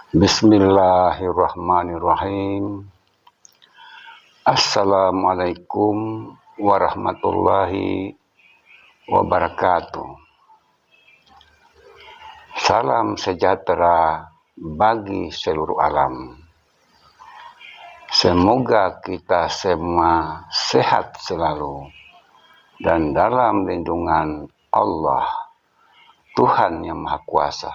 Bismillahirrahmanirrahim. Assalamualaikum warahmatullahi wabarakatuh. Salam sejahtera bagi seluruh alam. Semoga kita semua sehat selalu dan dalam lindungan Allah, Tuhan yang Maha Kuasa.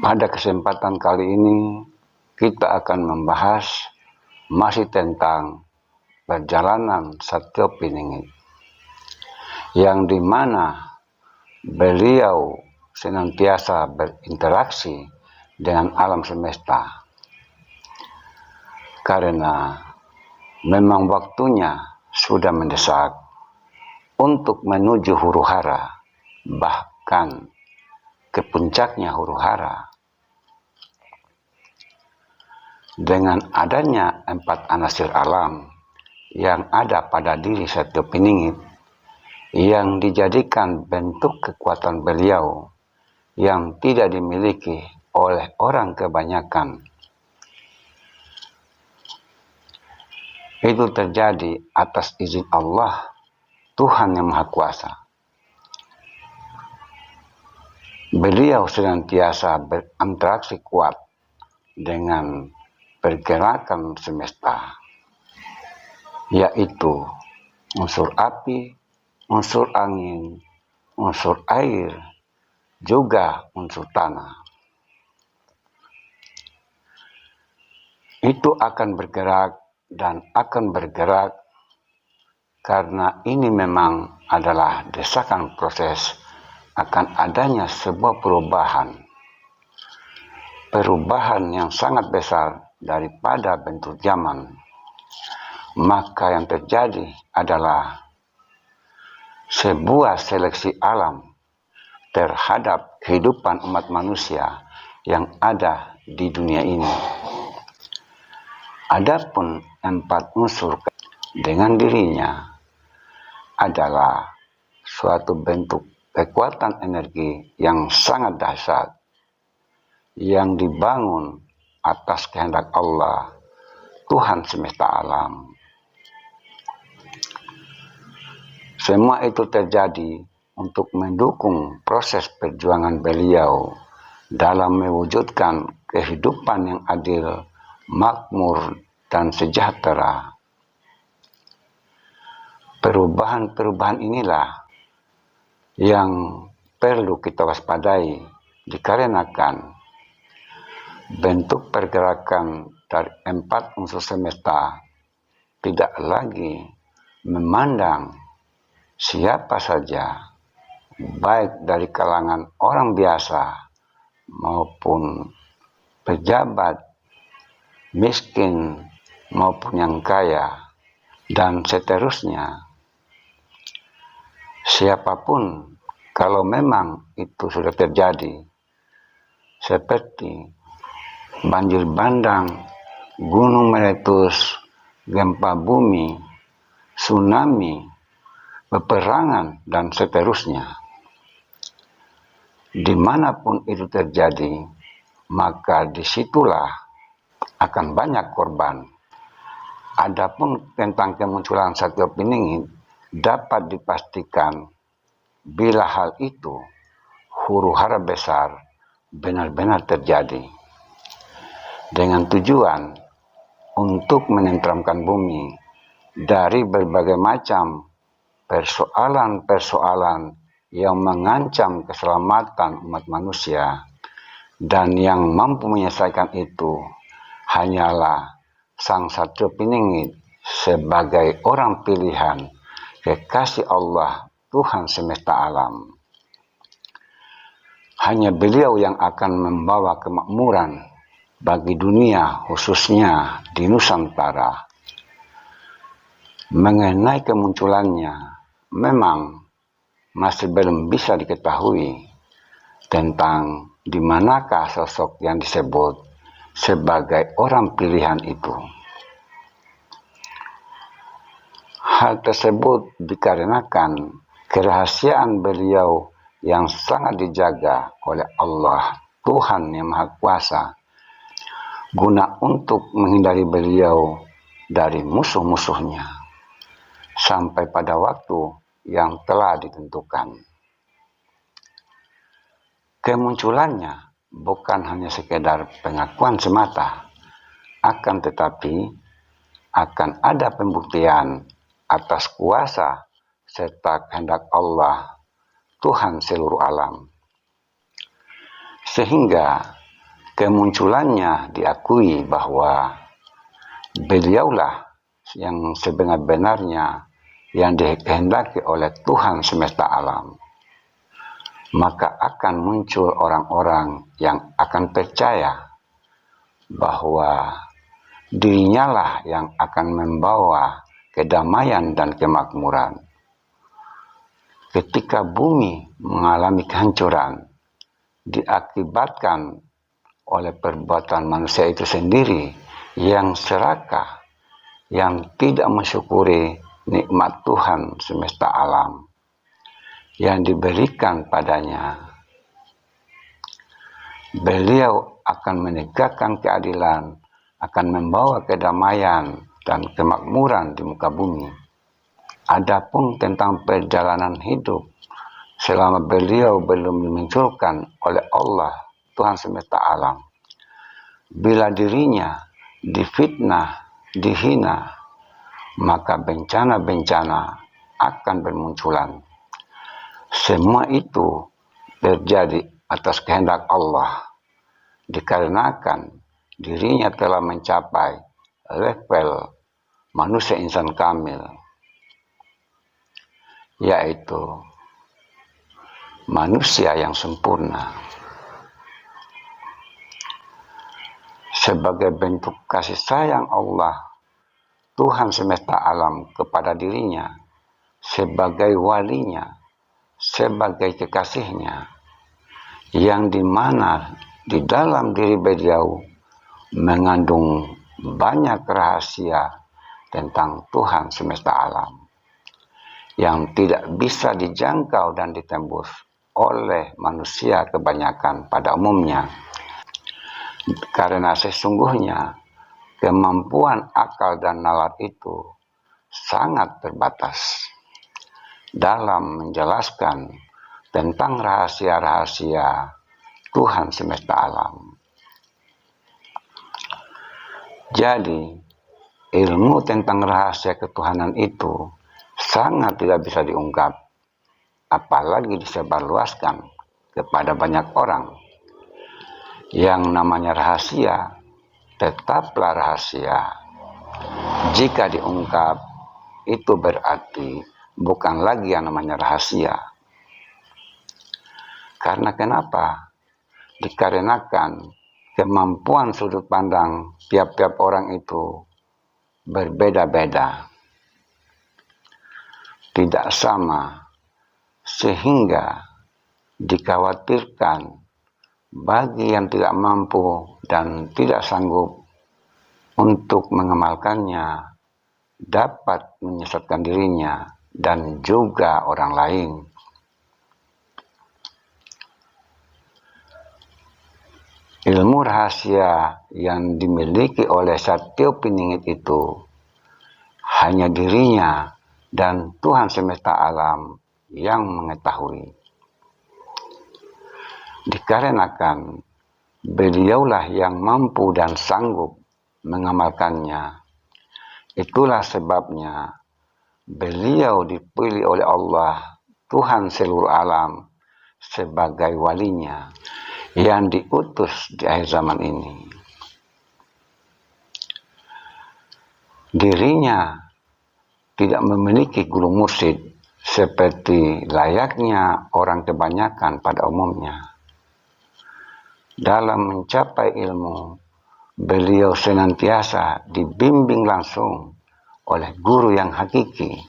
Pada kesempatan kali ini kita akan membahas masih tentang perjalanan Satyopininggit, yang dimana beliau senantiasa berinteraksi dengan alam semesta, karena memang waktunya sudah mendesak untuk menuju huru hara, bahkan ke puncaknya huru hara. Dengan adanya 4 anasir alam yang ada pada diri Satyopininggit, yang dijadikan bentuk kekuatan beliau yang tidak dimiliki oleh orang kebanyakan, itu terjadi atas izin Allah, Tuhan yang Maha Kuasa. Beliau senantiasa berinteraksi kuat dengan pergerakan semesta, yaitu unsur api, unsur angin, unsur air, juga unsur tanah. Itu akan bergerak dan akan bergerak karena ini memang adalah desakan proses akan adanya sebuah perubahan yang sangat besar daripada bentuk zaman. Maka yang terjadi adalah sebuah seleksi alam terhadap kehidupan umat manusia yang ada di dunia ini. Adapun 4 unsur dengan dirinya adalah suatu bentuk kekuatan energi yang sangat dahsyat, yang dibangun atas kehendak Allah, Tuhan semesta alam. Semua itu terjadi untuk mendukung proses perjuangan beliau dalam mewujudkan kehidupan yang adil, makmur, dan sejahtera. Perubahan-perubahan inilah yang perlu kita waspadai, dikarenakan bentuk pergerakan dari 4 unsur semesta tidak lagi memandang siapa saja, baik dari kalangan orang biasa maupun pejabat, miskin maupun yang kaya, dan seterusnya. Siapapun, kalau memang itu sudah terjadi, seperti banjir bandang, gunung meletus, gempa bumi, tsunami, peperangan, dan seterusnya. Dimanapun itu terjadi, maka disitulah akan banyak korban. Adapun tentang kemunculan Satyopininggit, dapat dipastikan bila hal itu huru hara besar benar-benar terjadi, dengan tujuan untuk menenteramkan bumi dari berbagai macam persoalan-persoalan yang mengancam keselamatan umat manusia, dan yang mampu menyelesaikan itu hanyalah Sang Satyopininggit sebagai orang pilihan kekasih Allah, Tuhan semesta alam. Hanya beliau yang akan membawa kemakmuran bagi dunia, khususnya di Nusantara. Mengenai kemunculannya, memang masih belum bisa diketahui tentang di manakah sosok yang disebut sebagai orang pilihan itu. Hal tersebut dikarenakan kerahasiaan beliau yang sangat dijaga oleh Allah, Tuhan yang Maha Kuasa, guna untuk menghindari beliau dari musuh-musuhnya sampai pada waktu yang telah ditentukan. Kemunculannya bukan hanya sekedar pengakuan semata, akan tetapi akan ada pembuktian atas kuasa serta kehendak Allah, Tuhan seluruh alam. Sehingga kemunculannya diakui bahwa beliaulah yang sebenar-benarnya yang dikehendaki oleh Tuhan semesta alam. Maka akan muncul orang-orang yang akan percaya bahwa dirinya lah yang akan membawa kedamaian dan kemakmuran. Ketika bumi mengalami kehancuran diakibatkan oleh perbuatan manusia itu sendiri yang serakah, yang tidak mensyukuri nikmat Tuhan semesta alam yang diberikan padanya, beliau akan menegakkan keadilan, akan membawa kedamaian dan kemakmuran di muka bumi. Adapun tentang perjalanan hidup selama beliau belum dimunculkan oleh Allah, Tuhan semesta alam, bila dirinya difitnah, dihina, maka bencana-bencana akan bermunculan. Semua itu terjadi atas kehendak Allah, dikarenakan dirinya telah mencapai level manusia insan kamil, yaitu manusia yang sempurna. Sebagai bentuk kasih sayang Allah, Tuhan semesta alam kepada dirinya, sebagai walinya, sebagai kekasihnya, yang dimana di dalam diri beliau mengandung banyak rahasia tentang Tuhan semesta alam yang tidak bisa dijangkau dan ditembus oleh manusia kebanyakan pada umumnya, karena sesungguhnya kemampuan akal dan nalar itu sangat terbatas dalam menjelaskan tentang rahasia-rahasia Tuhan semesta alam. Jadi, ilmu tentang rahasia ketuhanan itu sangat tidak bisa diungkap, apalagi disebarluaskan kepada banyak orang. Yang namanya rahasia tetaplah rahasia. Jika diungkap, itu berarti bukan lagi yang namanya rahasia. Karena kenapa? Dikarenakan kemampuan sudut pandang tiap-tiap orang itu berbeda-beda, tidak sama, sehingga dikhawatirkan bagi yang tidak mampu dan tidak sanggup untuk mengamalkannya dapat menyesatkan dirinya dan juga orang lain. Ilmu rahasia yang dimiliki oleh Satyo Piningit itu hanya dirinya dan Tuhan semesta alam yang mengetahui. Dikarenakan beliaulah yang mampu dan sanggup mengamalkannya, itulah sebabnya beliau dipilih oleh Allah, Tuhan seluruh alam, sebagai walinya yang diutus di akhir zaman ini. Dirinya tidak memiliki guru mursyid seperti layaknya orang kebanyakan pada umumnya. Dalam mencapai ilmu, beliau senantiasa dibimbing langsung oleh guru yang hakiki.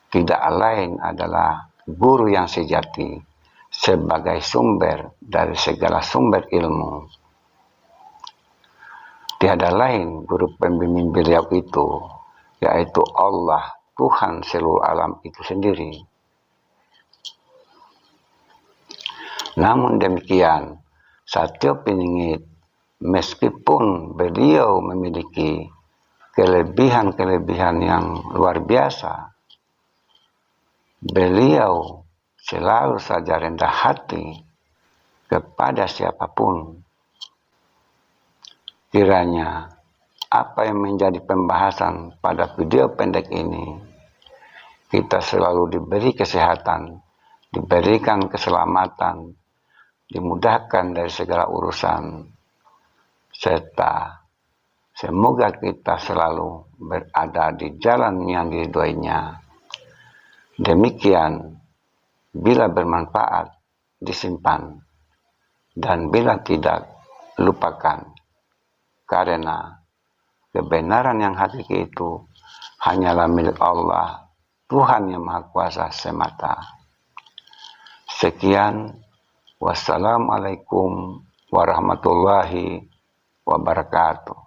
Tidak lain adalah guru yang sejati sebagai sumber dari segala sumber ilmu. Tiada lain guru pembimbing beliau itu, yaitu Allah, Tuhan seluruh alam itu sendiri. Namun demikian, Satyo Piningit, meskipun beliau memiliki kelebihan-kelebihan yang luar biasa, beliau selalu saja rendah hati kepada siapapun. Kiranya apa yang menjadi pembahasan pada video pendek ini, kita selalu diberi kesehatan, diberikan keselamatan, dimudahkan dari segala urusan, serta semoga kita selalu berada di jalan yang diridhoinya. Demikian, bila bermanfaat, disimpan, dan bila tidak, lupakan. Karena kebenaran yang hakiki itu hanyalah milik Allah, Tuhan yang Maha Kuasa semata. Sekian, wassalamualaikum warahmatullahi wabarakatuh.